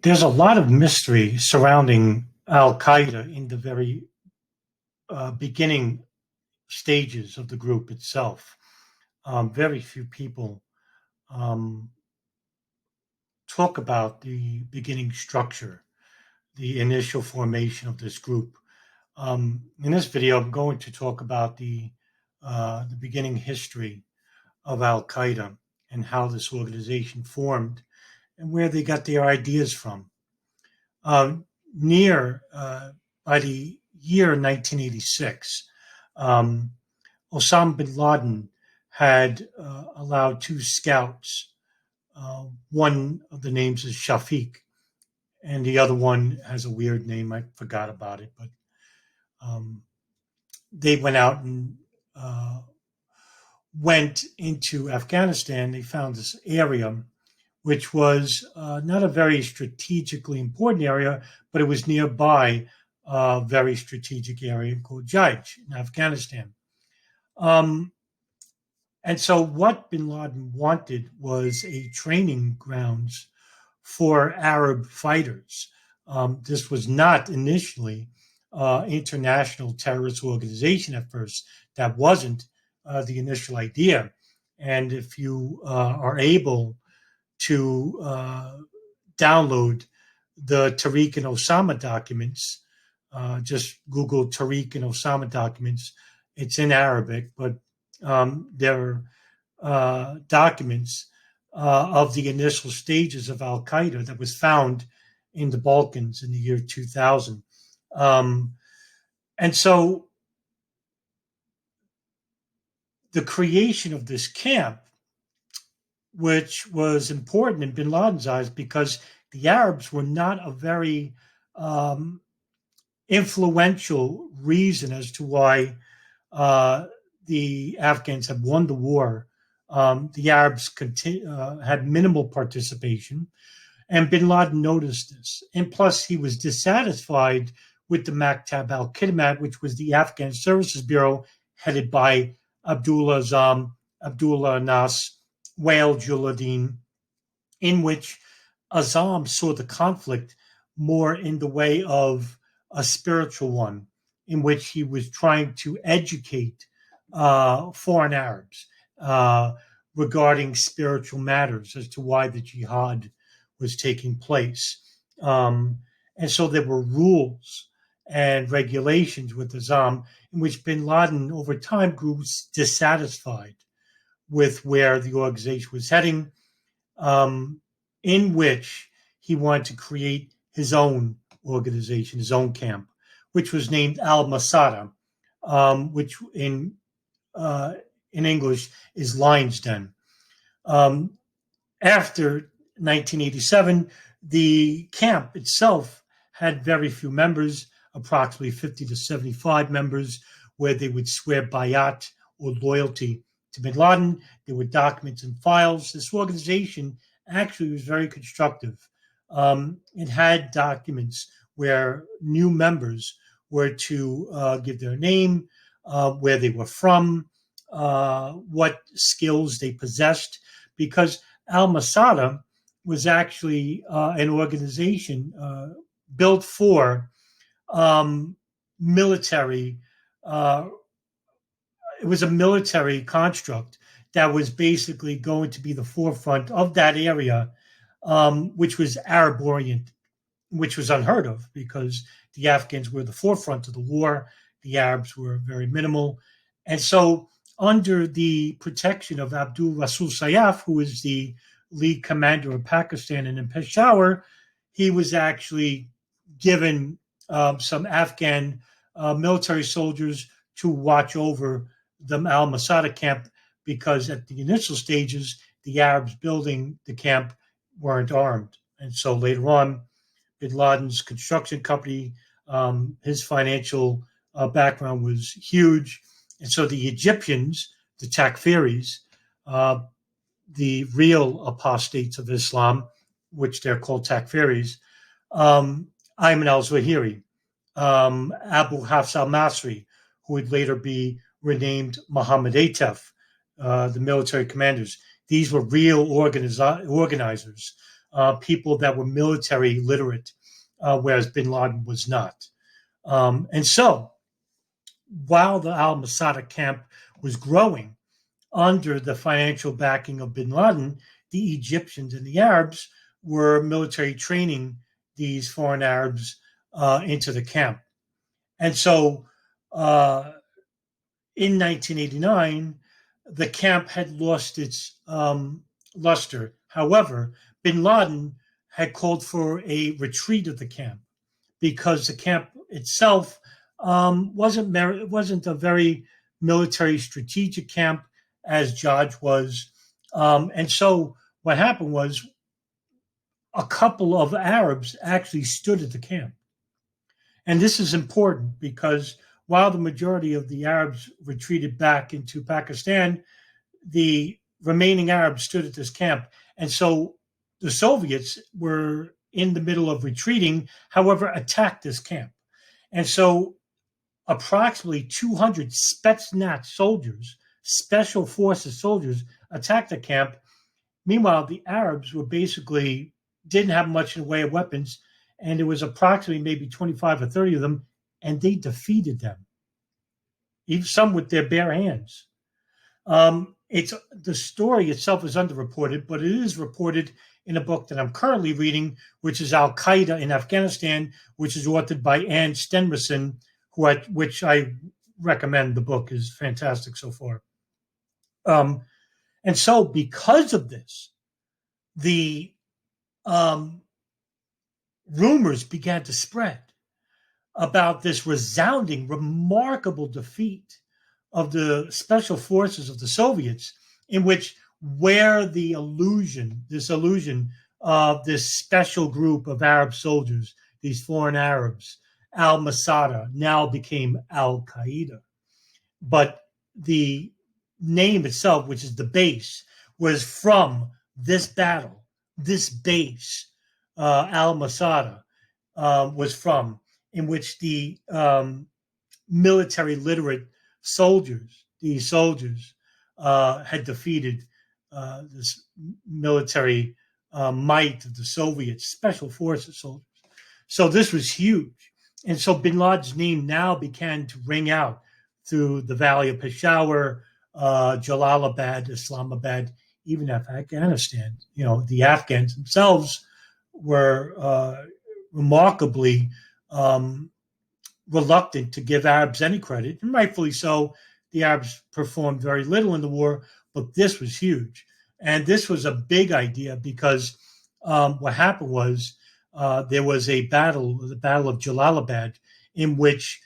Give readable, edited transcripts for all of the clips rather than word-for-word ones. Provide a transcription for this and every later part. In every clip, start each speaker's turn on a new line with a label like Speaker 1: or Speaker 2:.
Speaker 1: There's a lot of mystery surrounding al-Qaeda in the very beginning stages of the group itself. Very few people um, talk about the beginning structure, the initial formation of this group. In this video, I'm going to talk about the beginning history of al-Qaeda and how this organization formed and where they got their ideas from. By the year 1986, Osama bin Laden had allowed two scouts. One of the names is Shafiq, and the other one has a weird name. I forgot about it, but they went out and went into Afghanistan. They found this area, which was not a very strategically important area, but it was nearby a very strategic area called Jaji in Afghanistan. And so what bin Laden wanted was a training grounds for Arab fighters. This was not initially international terrorist organization at first. That wasn't the initial idea. And if you are able to download the Tariq and Osama documents, just Google Tariq and Osama documents. It's in Arabic, but they're documents of the initial stages of al-Qaeda that was found in the Balkans in the year 2000. And so the creation of this camp, which was important in bin Laden's eyes because the Arabs were not a very influential reason as to why the Afghans had won the war. The Arabs had minimal participation, and bin Laden noticed this. And plus, he was dissatisfied with the Maktab al-Khidmat, which was the Afghan Services Bureau headed by Abdullah Azam, Abdullah Nas, Wael Juladdin, in which Azam saw the conflict more in the way of a spiritual one, in which he was trying to educate foreign Arabs regarding spiritual matters as to why the jihad was taking place. And so there were rules and regulations with Azam in which bin Laden over time grew dissatisfied with where the organization was heading, in which he wanted to create his own organization, his own camp, which was named al-Masada, which in English is Lion's Den. After 1987, the camp itself had very few members, approximately 50 to 75 members, where they would swear bayat or loyalty to bin Laden. There were documents and files. This organization actually was very constructive. It had documents where new members were to give their name, where they were from, what skills they possessed, because al-Masada was actually an organization built for military. It was a military construct that was basically going to be the forefront of that area, which was Arab-oriented, which was unheard of because the Afghans were the forefront of the war. The Arabs were very minimal. And so under the protection of Abdul Rasul Sayyaf, who was the lead commander of Pakistan and in Peshawar, he was actually given some Afghan military soldiers to watch over the al-Masada camp, because at the initial stages, the Arabs building the camp weren't armed. And so later on, bin Laden's construction company, his financial background was huge. And so the Egyptians, the Takfiris, the real apostates of Islam, which they're called Takfiris, Ayman al-Zawahiri, Abu Hafs al-Masri, who would later be renamed Mohamed Atef, the military commanders. These were real organizers. people that were military literate, whereas Bin Laden was not. And so, while the al-Masada camp was growing under the financial backing of Bin Laden, the Egyptians and the Arabs were military training these foreign Arabs into the camp. And so in 1989, the camp had lost its luster. However, Bin Laden had called for a retreat of the camp because the camp itself wasn't a very military strategic camp as Jaji was. And so what happened was a couple of Arabs actually stood at the camp. And this is important because while the majority of the Arabs retreated back into Pakistan, the remaining Arabs stood at this camp. And so the Soviets were in the middle of retreating, however, attacked this camp. And so approximately 200 Spetznaz soldiers, special forces soldiers, attacked the camp. Meanwhile, the Arabs were basically didn't have much in the way of weapons, and there was approximately maybe 25 or 30 of them, and they defeated them, even some with their bare hands. It's the story itself is underreported, but it is reported in a book that I'm currently reading, which is Al-Qaeda in Afghanistan, which is authored by Ann Stenmerson, which I recommend. The book is fantastic so far. And so because of this, the rumors began to spread about this resounding, remarkable defeat of the special forces of the Soviets, in which where this illusion of this special group of Arab soldiers, these foreign Arabs, al-Masada, now became al-Qaeda. But the name itself, which is the base, was from this battle, this base, al-Masada was from, in which the military literate soldiers, these soldiers, had defeated this military might of the Soviet special forces soldiers. So this was huge. And so Bin Laden's name now began to ring out through the Valley of Peshawar, Jalalabad, Islamabad, even Afghanistan. You know, the Afghans themselves were remarkably reluctant to give Arabs any credit, and rightfully so. The Arabs performed very little in the war, but this was huge. And this was a big idea because what happened was there was a battle, the Battle of Jalalabad, in which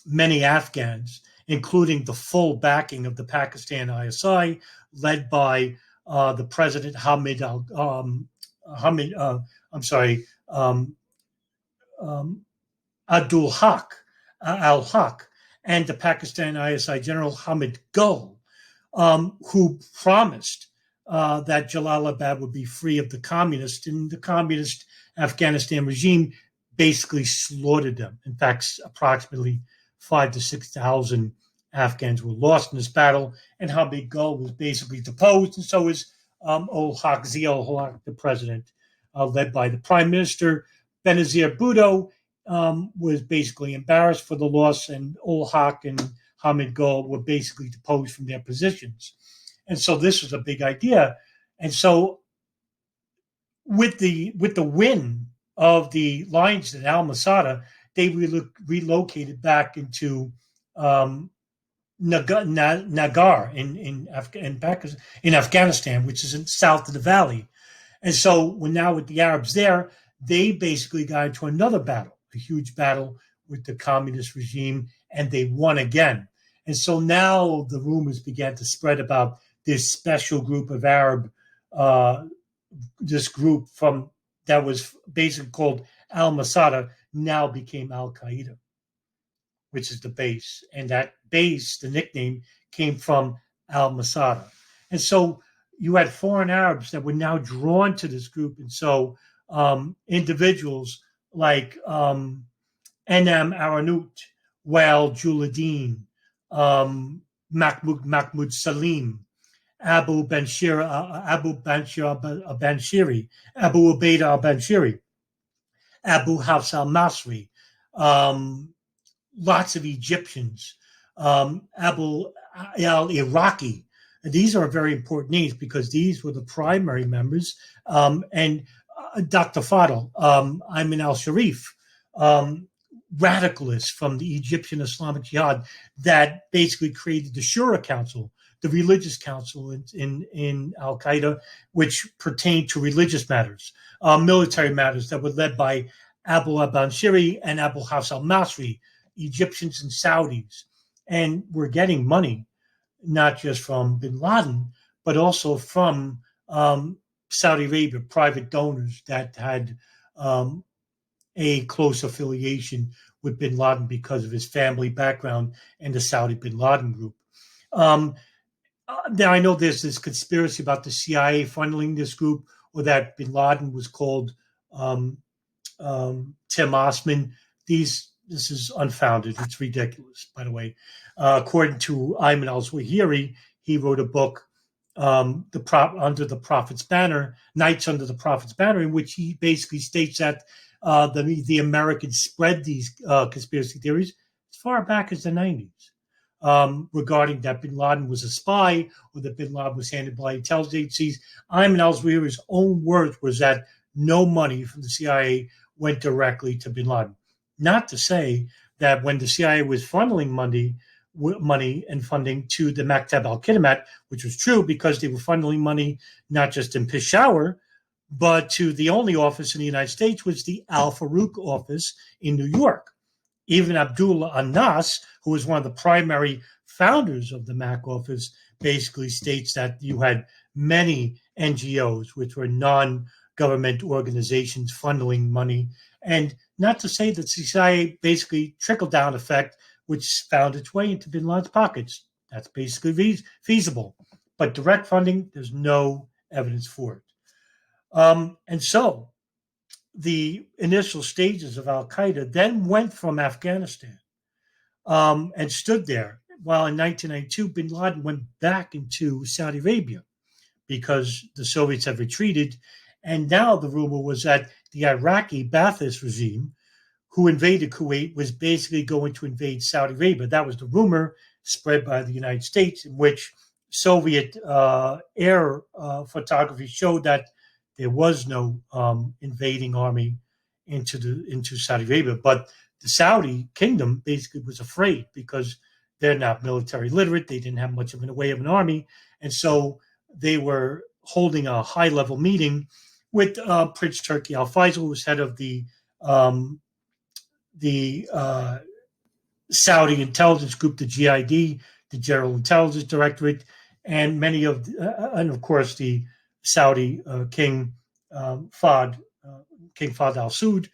Speaker 1: many Afghans, including the full backing of the Pakistan ISI, led by the President Abdul Haq al-Haq, and the Pakistan ISI General Hamid Gul, who promised that Jalalabad would be free of the communists, and the communist Afghanistan regime basically slaughtered them. In fact, approximately 5,000 to 6,000 Afghans were lost in this battle, and Hamid Gul was basically deposed, and so was ul-Haq, Zia-ul-Haq, the president, led by the Prime Minister. Benazir Bhutto was basically embarrassed for the loss, and ul-Haq and Hamid Gul were basically deposed from their positions. And so this was a big idea. And so with the win of the lines at al-Masada, they relocated back into Nagar in Afghanistan, which is in south of the valley. And so when now with the Arabs there, they basically got into another battle, a huge battle with the communist regime, and they won again. And so now the rumors began to spread about this special group of Arab, this group from that was basically called al-Masada, now became al-Qaeda, which is the base. And that base, the nickname, came from al-Masada. And so you had foreign Arabs that were now drawn to this group. And so individuals like Enam Aranut, Wael Juladdin, Mahmoud Salim, Al-Banshiri, Abu Ubaidah al-Banshiri, Abu Hafs al-Masri, lots of Egyptians, Abu al-Iraqi. These are very important names because these were the primary members, and Dr. Fadl, Ayman al-Sharif, radicalists from the Egyptian Islamic Jihad that basically created the Shura Council, the religious council in Al-Qaeda, which pertained to religious matters, military matters that were led by Abu al-Banshiri and Abu Hafs al-Masri, Egyptians and Saudis. And we're getting money, not just from bin Laden, but also from Saudi Arabia, private donors that had a close affiliation with bin Laden because of his family background and the Saudi bin Laden group. Now, I know there's this conspiracy about the CIA funneling this group, or that bin Laden was called Tim Osman. This is unfounded. It's ridiculous, by the way. According to Ayman al-Zawahiri, he wrote a book, Under the Prophet's Banner, Nights Under the Prophet's Banner, in which he basically states that the Americans spread these conspiracy theories as far back as the 90s, regarding that bin Laden was a spy, or that bin Laden was handled by intelligence agencies. Ayman al-Zawahiri's own words was that no money from the CIA went directly to bin Laden. Not to say that when the CIA was funneling money and funding to the Maktab al-Khidmat, which was true because they were funneling money not just in Peshawar, but to the only office in the United States, was the Al-Farouk office in New York. Even Abdullah Anas, who was one of the primary founders of the MAC office, basically states that you had many NGOs, which were non-government organizations, funneling money. And not to say that the CIA basically trickle-down effect, which found its way into bin Laden's pockets. That's basically feasible. But direct funding, there's no evidence for it. And so the initial stages of al-Qaeda then went from Afghanistan and stood there, while in 1992, bin Laden went back into Saudi Arabia because the Soviets had retreated. And now the rumor was that the Iraqi Ba'athist regime, who invaded Kuwait, was basically going to invade Saudi Arabia. That was the rumor spread by the United States, in which Soviet air photography showed that there was no invading army into Saudi Arabia. But the Saudi kingdom basically was afraid because they're not military literate. They didn't have much of in the way of an army. And so they were holding a high-level meeting with Prince Turki al-Faisal, who was head of the Saudi intelligence group, the GID, the General Intelligence Directorate, and and of course the Saudi King Fahd al-Saud.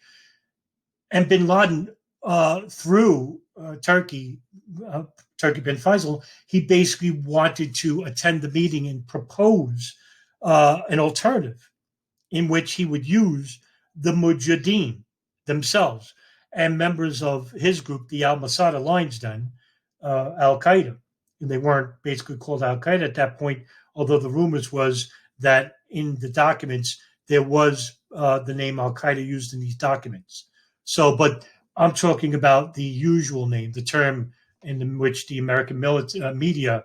Speaker 1: And bin Laden, through Turki bin Faisal, he basically wanted to attend the meeting and propose an alternative in which he would use the Mujahideen themselves and members of his group, the al-Masada lines then, al-Qaeda. And they weren't basically called al-Qaeda at that point, although the rumors was that in the documents there was the name al-Qaeda used in these documents. So, but I'm talking about the usual name, the term in which the American media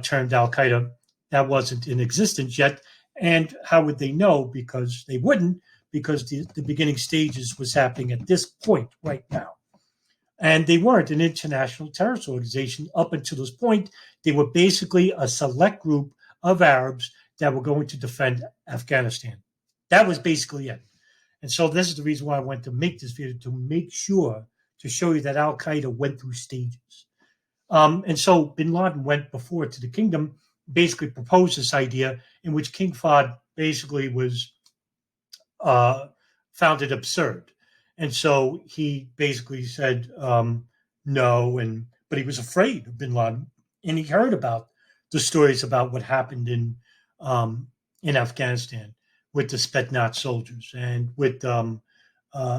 Speaker 1: termed al-Qaeda. That wasn't in existence yet. And how would they know? Because they wouldn't, because the beginning stages was happening at this point right now. And they weren't an international terrorist organization up until this point. They were basically a select group of Arabs that were going to defend Afghanistan. That was basically it. And so this is the reason why I went to make this video, to make sure to show you that al-Qaeda went through stages. And so bin Laden went before to the kingdom, basically proposed this idea in which King Fahd basically was found it absurd. And so he basically said no, but he was afraid of bin Laden, and he heard about the stories about what happened in Afghanistan with the Spetznaz soldiers, and with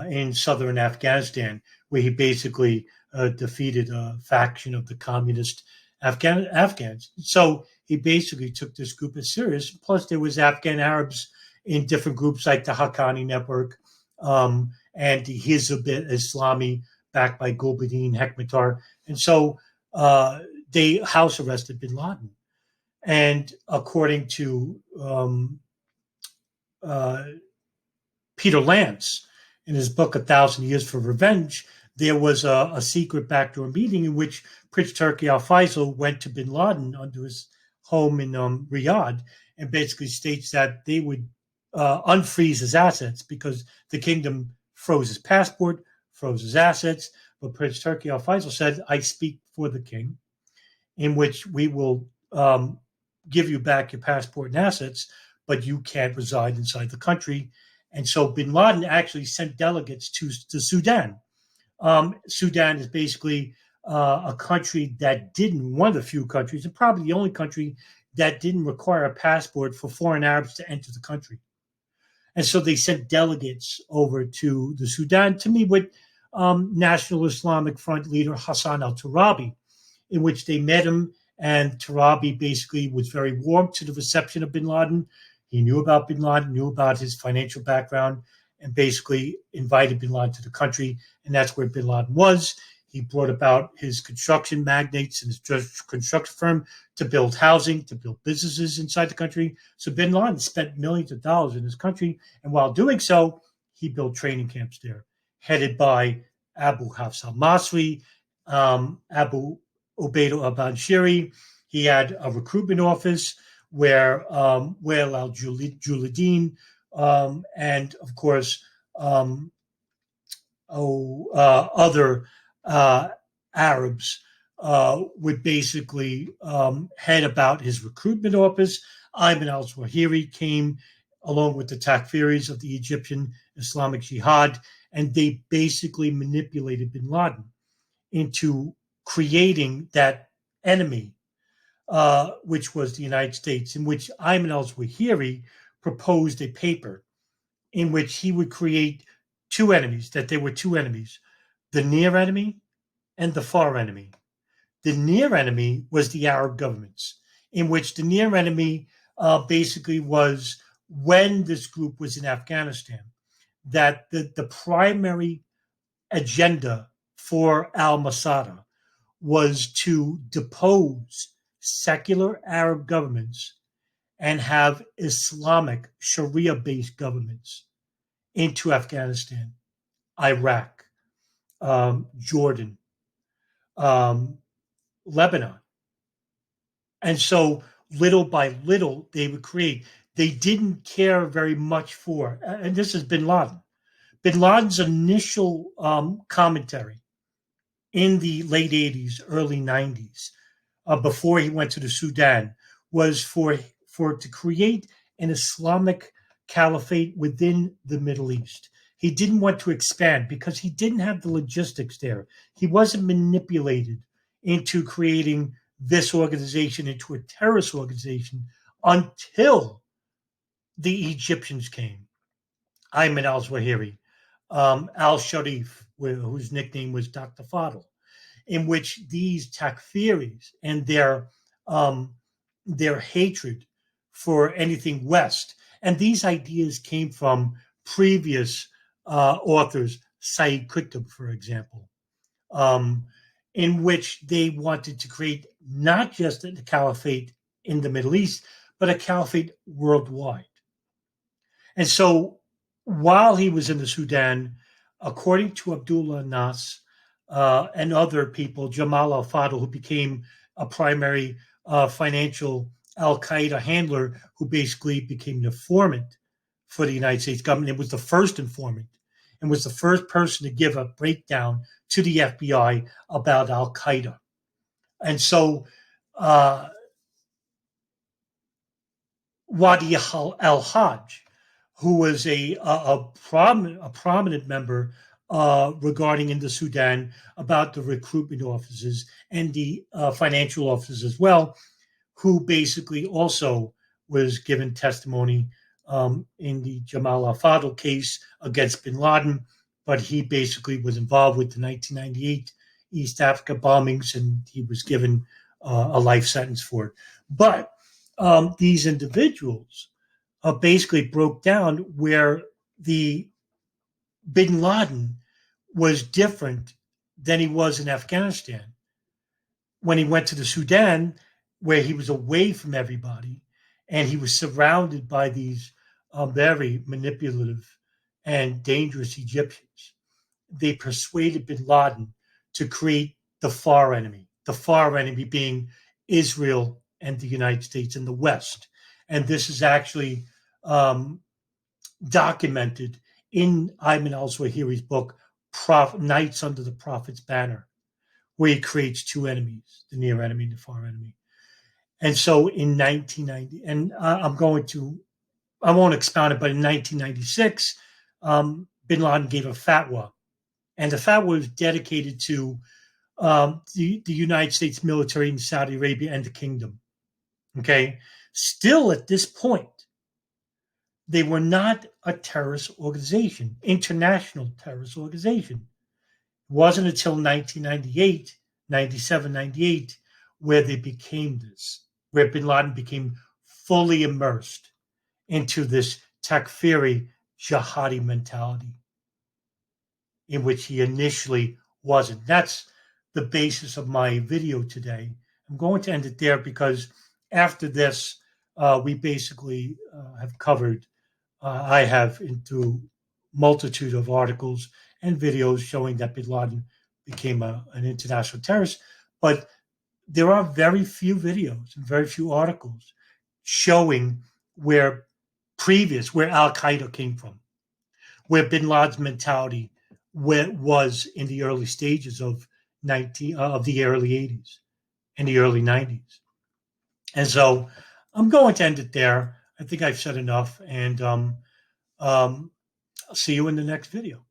Speaker 1: in southern Afghanistan, where he basically defeated a faction of the communist Afghans. So he basically took this group as serious. Plus, there was Afghan Arabs in different groups like the Haqqani Network and the Hizb Islami, backed by Gulbuddin Hekmatyar. And so they house arrested bin Laden. And according to Peter Lance, in his book, 1,000 Years for Revenge, there was a secret backdoor meeting in which Prince Turki al-Faisal went to bin Laden under his home in Riyadh and basically states that they would unfreeze his assets because the kingdom froze his passport, froze his assets. But Prince Turki al-Faisal said, I speak for the king, in which we will give you back your passport and assets, but you can't reside inside the country. And so bin Laden actually sent delegates to Sudan. Sudan is basically a country that didn't, one of the few countries, and probably the only country that didn't require a passport for foreign Arabs to enter the country. And so they sent delegates over to the Sudan to meet with National Islamic Front leader Hassan al-Turabi, in which they met him. And Turabi basically was very warm to the reception of bin Laden. He knew about bin Laden, knew about his financial background, and basically invited bin Laden to the country. And that's where bin Laden was. He brought about his construction magnates and his construction firm to build housing, to build businesses inside the country. So bin Laden spent millions of dollars in his country. And while doing so, he built training camps there, headed by Abu Hafs al-Masri, Abu Ubaidah al-Banshiri. He had a recruitment office where Wael al-Juladin and, of course, other Arabs would basically head about his recruitment office. Ayman al-Zawahiri came along with the Takfiris of the Egyptian Islamic Jihad, and they basically manipulated bin Laden into creating that enemy, which was the United States, in which Ayman al-Zawahiri proposed a paper in which he would create two enemies, that there were two enemies, the near enemy and the far enemy. The near enemy was the Arab governments, in which the near enemy basically was when this group was in Afghanistan, that the primary agenda for al-Masada was to depose secular Arab governments and have Islamic Sharia-based governments into Afghanistan, Iraq, Jordan, Lebanon. And so little by little, they would create. They didn't care very much for, and this is bin Laden. Bin Laden's initial commentary in the late 80s, early 90s, before he went to the Sudan, was for to create an Islamic caliphate within the Middle East. He didn't want to expand because he didn't have the logistics there. He wasn't manipulated into creating this organization into a terrorist organization until the Egyptians came. Ayman al-Zawahiri, al-Sharif, whose nickname was Dr. Fadl, in which these Takfiris and their hatred for anything West, and these ideas came from previous authors, Sayyid Qutb, for example, in which they wanted to create not just a caliphate in the Middle East, but a caliphate worldwide. And so while he was in the Sudan, according to Abdullah Nas and other people, Jamal al-Fadl, who became a primary financial al-Qaeda handler, who basically became an informant for the United States government. It was the first informant and was the first person to give a breakdown to the FBI about al-Qaeda. And so Wadi al-Hajj, who was a prominent member regarding in the Sudan about the recruitment offices and the financial offices as well, who basically also was given testimony in the Jamal al-Fadl case against bin Laden, but he basically was involved with the 1998 East Africa bombings, and he was given a life sentence for it. But these individuals basically broke down where the Bin Laden was different than he was in Afghanistan. When he went to the Sudan, where he was away from everybody, and he was surrounded by these very manipulative and dangerous Egyptians, they persuaded bin Laden to create the far enemy being Israel and the United States and the West. And this is actually documented in Ayman al-Zawahiri's book, Knights Under the Prophet's Banner, where he creates two enemies, the near enemy and the far enemy. And so in 1990, and I won't expound it, but in 1996, bin Laden gave a fatwa. And the fatwa was dedicated to the United States military in Saudi Arabia and the kingdom. Okay. Still at this point, they were not a terrorist organization, international terrorist organization. It wasn't until 1998, 97, 98, where they became this, where bin Laden became fully immersed into this takfiri jihadi mentality, in which he initially wasn't. That's the basis of my video today. I'm going to end it there because after this, we basically have covered, I have into multitude of articles and videos showing that bin Laden became an international terrorist. But there are very few videos and very few articles showing where Al-Qaeda came from, where bin Laden's mentality was in the early stages of the early 80s and the early 90s. And so I'm going to end it there. I think I've said enough, and I'll see you in the next video.